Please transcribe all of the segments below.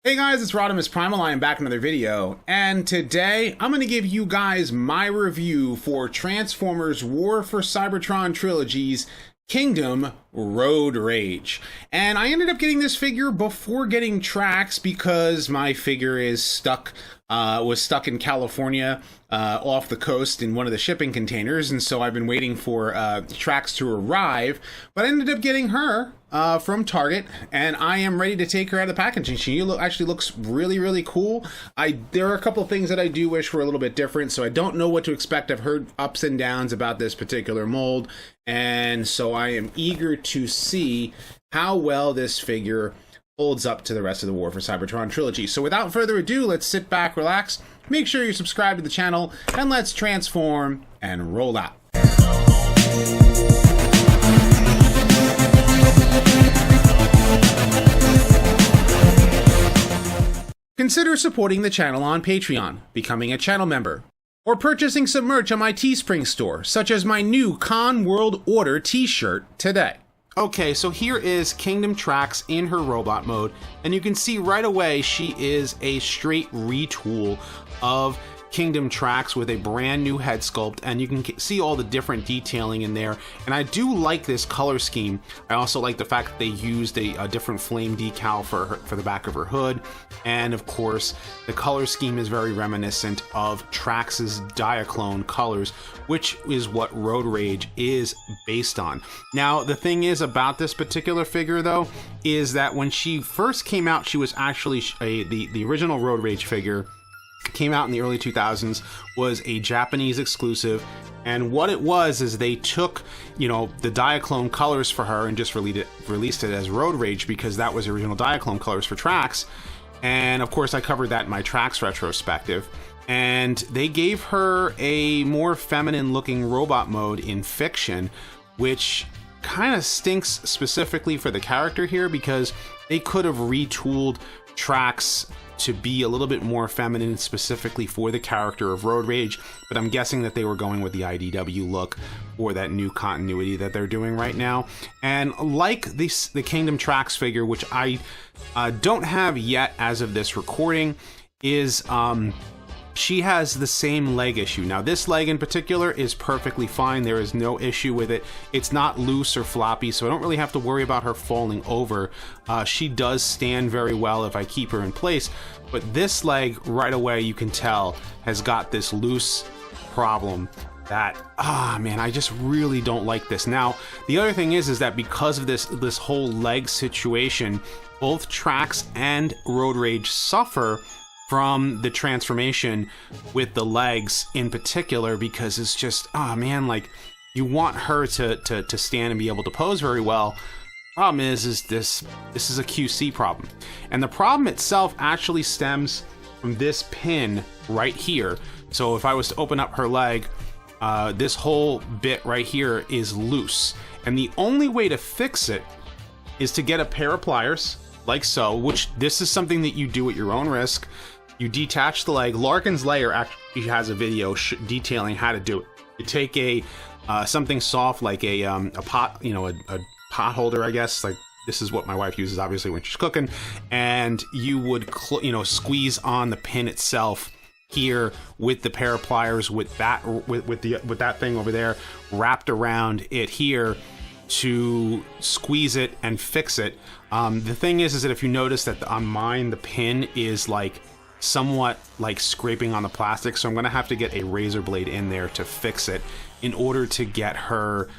Hey guys, it's RodimusPrimal. I am back in another video, and today I'm going to give you guys my review for Transformers War for Cybertron Trilogy's Kingdom Road Rage. And I ended up getting this figure before getting Trax because my figure is was stuck in California off the coast in one of the shipping containers, and so I've been waiting for Trax to arrive, but I ended up getting her from Target, and I am ready to take her out of the packaging. She actually looks really cool. There are a couple of things that I do wish were a little bit different, so I don't know what to expect. I've heard ups and downs about this particular mold, and so I am eager to see how well this figure holds up to the rest of the War for Cybertron trilogy. So without further ado, let's sit back, relax, make sure you're subscribed to the channel, and let's transform and roll out. Consider supporting the channel on Patreon, becoming a channel member, or purchasing some merch on my Teespring store, such as my new Con World Order t-shirt today. Okay, so here is Kingdom Trax in her robot mode, and you can see right away she is a straight retool of Kingdom Trax with a brand new head sculpt, and you can see all the different detailing in there, and I do like this color scheme. I also like the fact that they used a different flame decal for the back of her hood, and of course the color scheme is very reminiscent of Trax's Diaclone colors, which is what Road Rage is based on. Now the thing is about this particular figure though, is that when she first came out, she was actually the original Road Rage figure came out in the early 2000s, was a Japanese exclusive, and what it was is they took, you know, the Diaclone colors for her and just released it as Road Rage because that was the original Diaclone colors for Trax. And of course I covered that in my Trax retrospective, and they gave her a more feminine looking robot mode in fiction, which kind of stinks specifically for the character here because they could have retooled Trax to be a little bit more feminine specifically for the character of Road Rage, but I'm guessing that they were going with the IDW look for that new continuity that they're doing right now. And like the Kingdom Trax figure, which I don't have yet as of this recording, is she has the same leg issue. Now this leg in particular is perfectly fine. There is no issue with it. It's not loose or floppy, so I don't really have to worry about her falling over. She does stand very well if I keep her in place, but this leg right away you can tell has got this loose problem that, man, I just really don't like this. Now the other thing is that because of this whole leg situation, both Trax and Road Rage suffer from the transformation with the legs in particular, because it's just, man, like you want her to stand and be able to pose very well. Problem is this is a QC problem, and the problem itself actually stems from this pin right here. So if I was to open up her leg, this whole bit right here is loose, and the only way to fix it is to get a pair of pliers like so, which this is something that you do at your own risk. You detach the leg. Larkin's Lair actually has a video detailing how to do it. You take a something soft like a pot, you know, a pot holder, I guess. Like this is what my wife uses, obviously, when she's cooking. And you would, squeeze on the pin itself here with the pair of pliers, with that that thing over there wrapped around it here to squeeze it and fix it. The thing is that if you notice that on mine the pin is like somewhat like scraping on the plastic, so I'm gonna have to get a razor blade in there to fix it in order to get her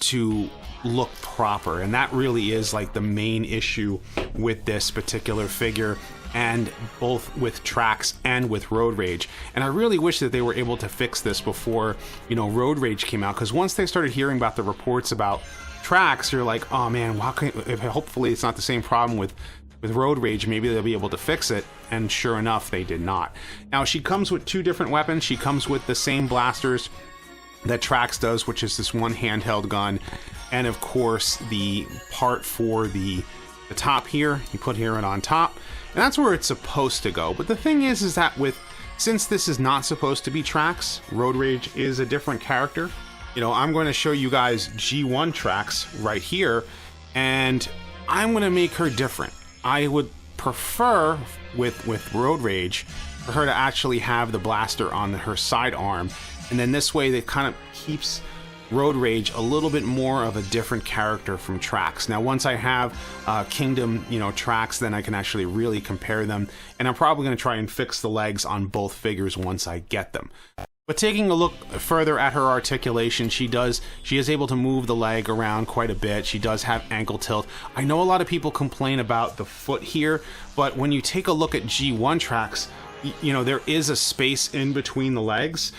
to look proper. And that really is like the main issue with this particular figure, and both with Trax and with Road Rage. And I really wish that they were able to fix this before, you know, Road Rage came out, because once they started hearing about the reports about Trax, you're like, oh man, hopefully it's not the same problem with Road Rage. Maybe they'll be able to fix it. And sure enough, they did not. Now she comes with two different weapons. She comes with the same blasters that Trax does, which is this one handheld gun, and of course the part for the top here, you put here and on top, and that's where it's supposed to go. But the thing is that since this is not supposed to be Trax, Road Rage is a different character. You know, I'm going to show you guys G1 Trax right here, and I'm going to make her different. I would prefer with Road Rage for her to actually have the blaster on her sidearm, and then this way that kind of keeps Road Rage a little bit more of a different character from Trax. Now once I have Kingdom, Trax, then I can actually really compare them, and I'm probably going to try and fix the legs on both figures once I get them. But taking a look further at her articulation, she is able to move the leg around quite a bit. She does have ankle tilt. I know a lot of people complain about the foot here, but when you take a look at G1 Trax, there is a space in between the legs,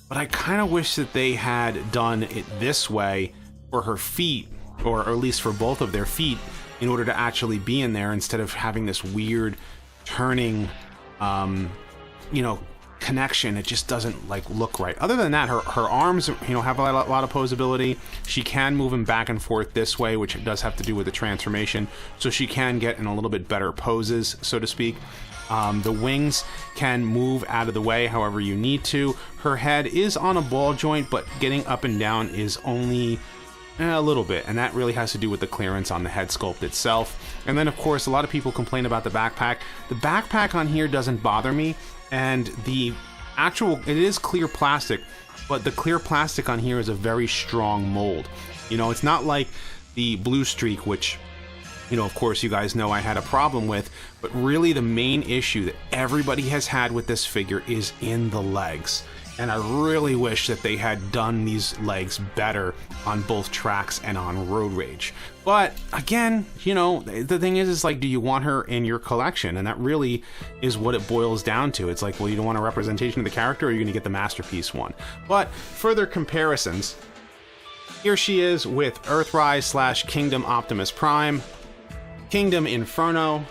but I kind of wish that they had done it this way for her feet, or at least for both of their feet, in order to actually be in there instead of having this weird turning, connection. It just doesn't look right. Other than that, her arms have a lot of poseability. She can move them back and forth this way, which does have to do with the transformation, so she can get in a little bit better poses, so to speak. The wings can move out of the way however you need to. Her head is on a ball joint, but getting up and down is only a little bit, and that really has to do with the clearance on the head sculpt itself. And then of course a lot of people complain about the backpack. The backpack on here doesn't bother me, and it is clear plastic, but the clear plastic on here is a very strong mold. It's not like the Blue Streak, which of course you guys know I had a problem with, but really the main issue that everybody has had with this figure is in the legs. And I really wish that they had done these legs better on both Trax and on Road Rage. But again, the thing is do you want her in your collection? And that really is what it boils down to. It's well, you don't want a representation of the character, or you're going to get the Masterpiece one. But further comparisons, here she is with Earthrise / Kingdom Optimus Prime, Kingdom Inferno,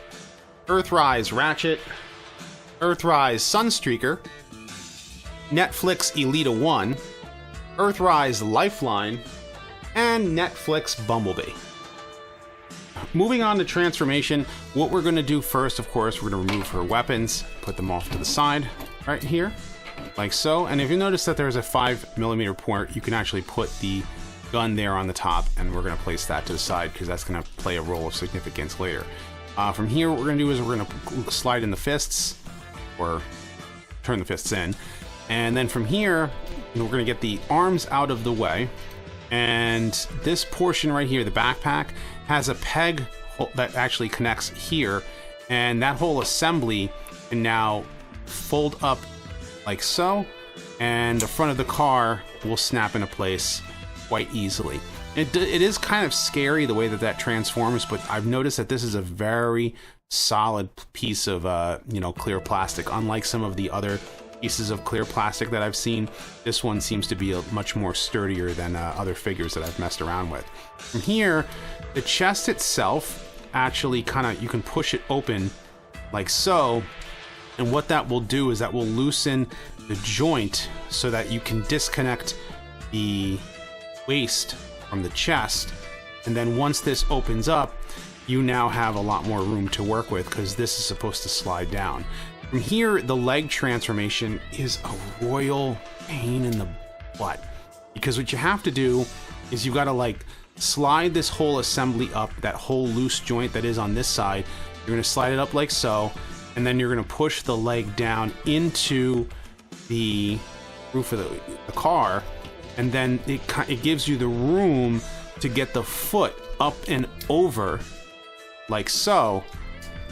Earthrise Ratchet, Earthrise Sunstreaker, Netflix Elita 1, Earthrise Lifeline, and Netflix Bumblebee. Moving on to transformation, what we're going to do first, of course, we're going to remove her weapons, put them off to the side right here, like so. And if you notice that there's a 5mm port, you can actually put the gun there on the top, and we're going to place that to the side because that's going to play a role of significance later. From here, what we're going to do is we're going to slide in the fists, or turn the fists in. And then from here, we're going to get the arms out of the way. And this portion right here, the backpack, has a peg that actually connects here. And that whole assembly can now fold up like so. And the front of the car will snap into place quite easily. It is kind of scary the way that transforms, but I've noticed that this is a very solid piece of clear plastic. Unlike some of the other pieces of clear plastic that I've seen, this one seems to be much more sturdier than other figures that I've messed around with. From here, the chest itself actually you can push it open like so, and what that will do is that will loosen the joint so that you can disconnect the waist from the chest, and then once this opens up, you now have a lot more room to work with because this is supposed to slide down. From here, the leg transformation is a royal pain in the butt, because what you have to do is you got to slide this whole assembly up, that whole loose joint that is on this side. You're going to slide it up like so, and then you're going to push the leg down into the roof of the car, and then it gives you the room to get the foot up and over like so.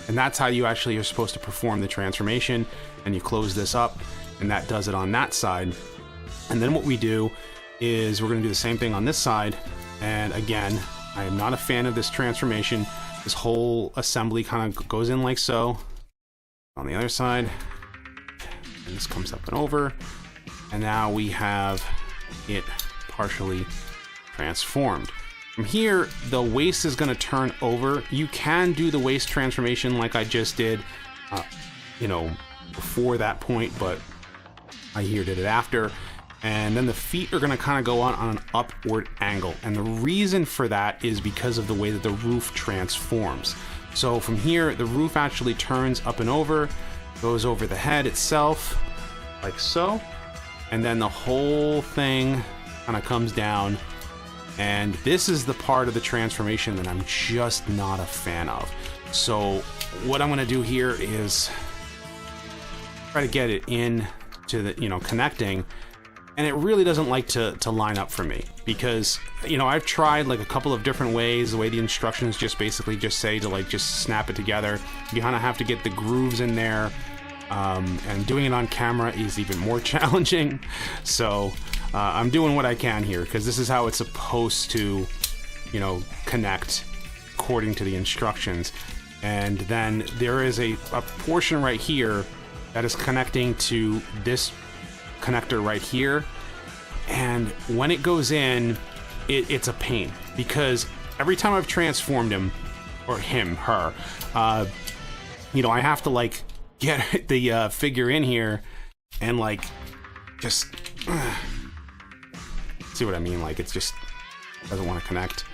And that's how you actually are supposed to perform the transformation. And you close this up, and that does it on that side. And then what we do is we're going to do the same thing on this side. And again, I am not a fan of this transformation. This whole assembly kind of goes in like so. On the other side, and this comes up and over. And now we have it partially transformed. From here, the waist is going to turn over. You can do the waist transformation like I just did, before that point, but I here did it after. And then the feet are going to kind of go on an upward angle. And the reason for that is because of the way that the roof transforms. So from here, the roof actually turns up and over, goes over the head itself, like so. And then the whole thing kind of comes down. And this is the part of the transformation that I'm just not a fan of. So what I'm gonna do here is try to get it in to the, you know, connecting, and it really doesn't like to line up for me, because, you know, I've tried like a couple of different ways. The way the instructions just basically just say to like just snap it together. You kind of have to get the grooves in there, and doing it on camera is even more challenging. So I'm doing what I can here, because this is how it's supposed to, you know, connect according to the instructions. And then there is a portion right here that is connecting to this connector right here, and when it goes in, it's a pain, because every time I've transformed him, or him, her, you know, I have to like get the figure in here and like just see what I mean, like it's just doesn't want to connect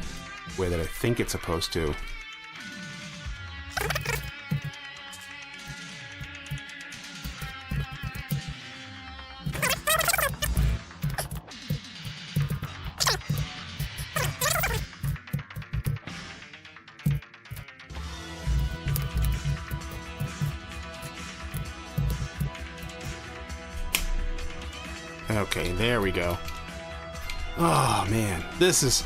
the way that I think it's supposed to. Okay, there we go. Oh man, this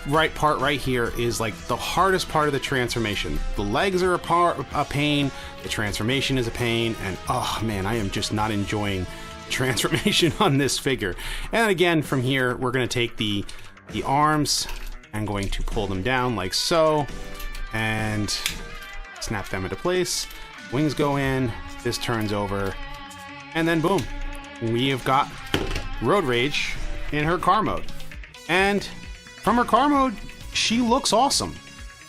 right part right here is like the hardest part of the transformation. The legs are a pain, the transformation is a pain, and oh man, I am just not enjoying transformation on this figure. And again, from here, we're gonna take the arms and going to pull them down like so, and snap them into place. Wings go in, this turns over, and then boom, we have got Road Rage in her car mode. And from her car mode, she looks awesome.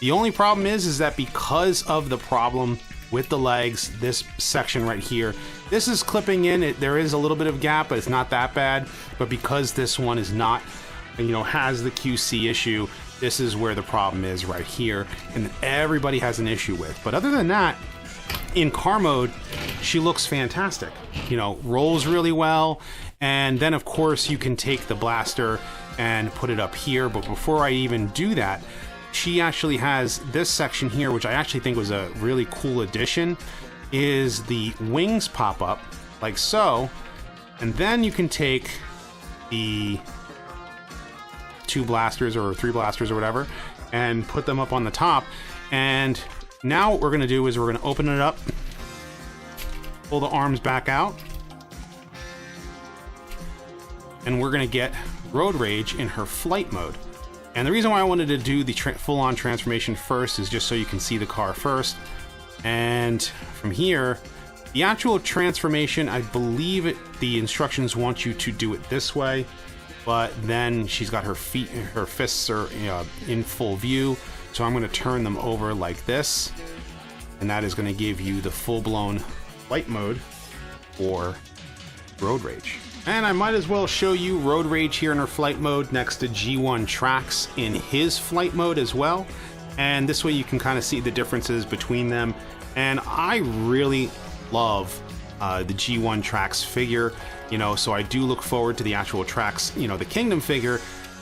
The only problem is that because of the problem with the legs, this section right here, this is clipping in. There is a little bit of gap, but it's not that bad. But because this one is not, you know, has the QC issue, this is where the problem is right here, and everybody has an issue with. But other than that, in car mode, she looks fantastic. You know, rolls really well. And then of course you can take the blaster and put it up here. But before I even do that, she actually has this section here, which I actually think was a really cool addition, is the wings pop up like so. And then you can take the 2 blasters or 3 blasters or whatever and put them up on the top. And now what we're going to do is we're going to open it up, pull the arms back out, and we're going to get Road Rage in her flight mode. And the reason why I wanted to do the full-on transformation first is just so you can see the car first. And from here, the actual transformation, I believe the instructions want you to do it this way, but then she's got her feet, her fists are in full view. So I'm going to turn them over like this, and that is going to give you the full-blown flight mode for Road Rage. And I might as well show you Road Rage here in her flight mode next to G1 Trax in his flight mode as well. And this way you can kind of see the differences between them. And I really love the G1 Trax figure, you know, so I do look forward to the actual Trax, you know, the Kingdom figure.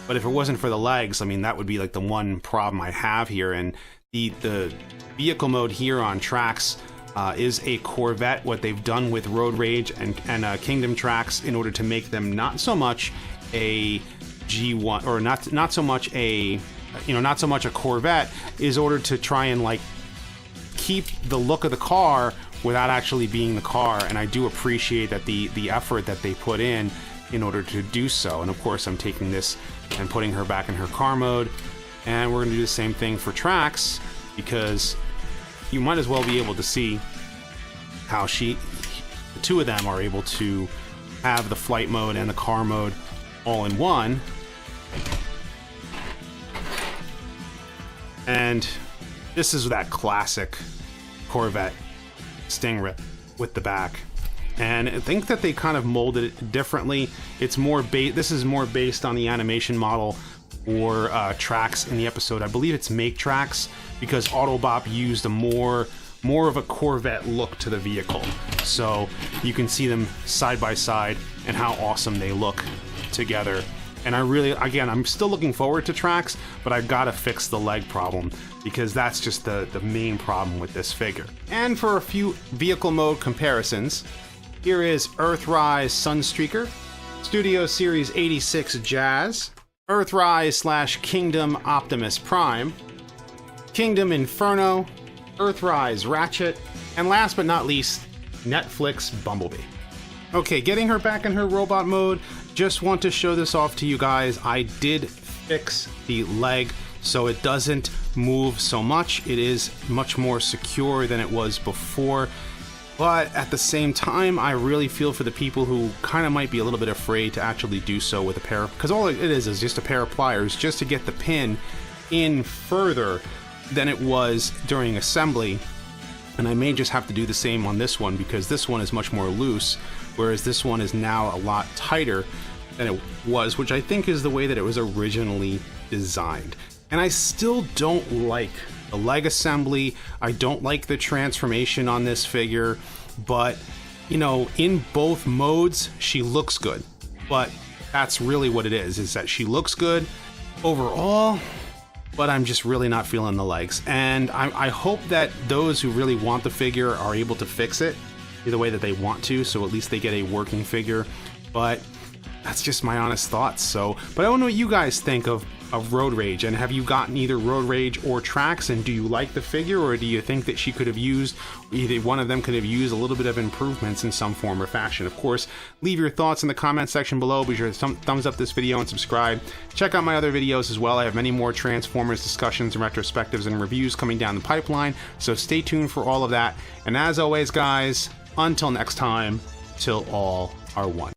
But if it wasn't for the legs, I mean, that would be like the one problem I have here. And the vehicle mode here on Trax is a Corvette. What they've done with Road Rage and Kingdom Trax in order to make them not so much a G1, or not so much a, you know, not so much a Corvette, is order to try and like keep the look of the car without actually being the car. And I do appreciate that the effort that they put in order to do so. And of course, I'm taking this and putting her back in her car mode, and we're going to do the same thing for Trax, because you might as well be able to see how the two of them are able to have the flight mode and the car mode all in one. And this is that classic Corvette Stingray with the back. And I think that they kind of molded it differently. It's more this is more based on the animation model or Trax in the episode. I believe it's Make Trax, because Autobot used a more of a Corvette look to the vehicle. So you can see them side by side and how awesome they look together And I'm still looking forward to tracks, but I've got to fix the leg problem because that's just the main problem with this figure. And for a few vehicle mode comparisons, here is Earthrise Sunstreaker, Studio Series 86 Jazz, Earthrise / Kingdom Optimus Prime, Kingdom Inferno, Earthrise Ratchet, and last but not least, Netflix Bumblebee. Okay, getting her back in her robot mode, just want to show this off to you guys. I did fix the leg so it doesn't move so much. It is much more secure than it was before. But at the same time, I really feel for the people who kind of might be a little bit afraid to actually do so with a pair, because all it is just a pair of pliers just to get the pin in further than it was during assembly. And I may just have to do the same on this one because this one is much more loose, whereas this one is now a lot tighter than it was, which I think is the way that it was originally designed. And I still don't like the leg assembly. I don't like the transformation on this figure, but you know, in both modes, she looks good. But that's really what it is that she looks good overall, but I'm just really not feeling the legs. And I hope that those who really want the figure are able to fix it the way that they want to, so at least they get a working figure. But that's just my honest thoughts. So, but I don't know what you guys think of Road Rage, and have you gotten either Road Rage or Tracks, and do you like the figure, or do you think that she could have used, either one of them could have used a little bit of improvements in some form or fashion? Of course, leave your thoughts in the comment section below. Be sure to thumbs up this video and subscribe. Check out my other videos as well. I have many more Transformers discussions and retrospectives and reviews coming down the pipeline, so stay tuned for all of that. And as always, guys, until next time, till all are one.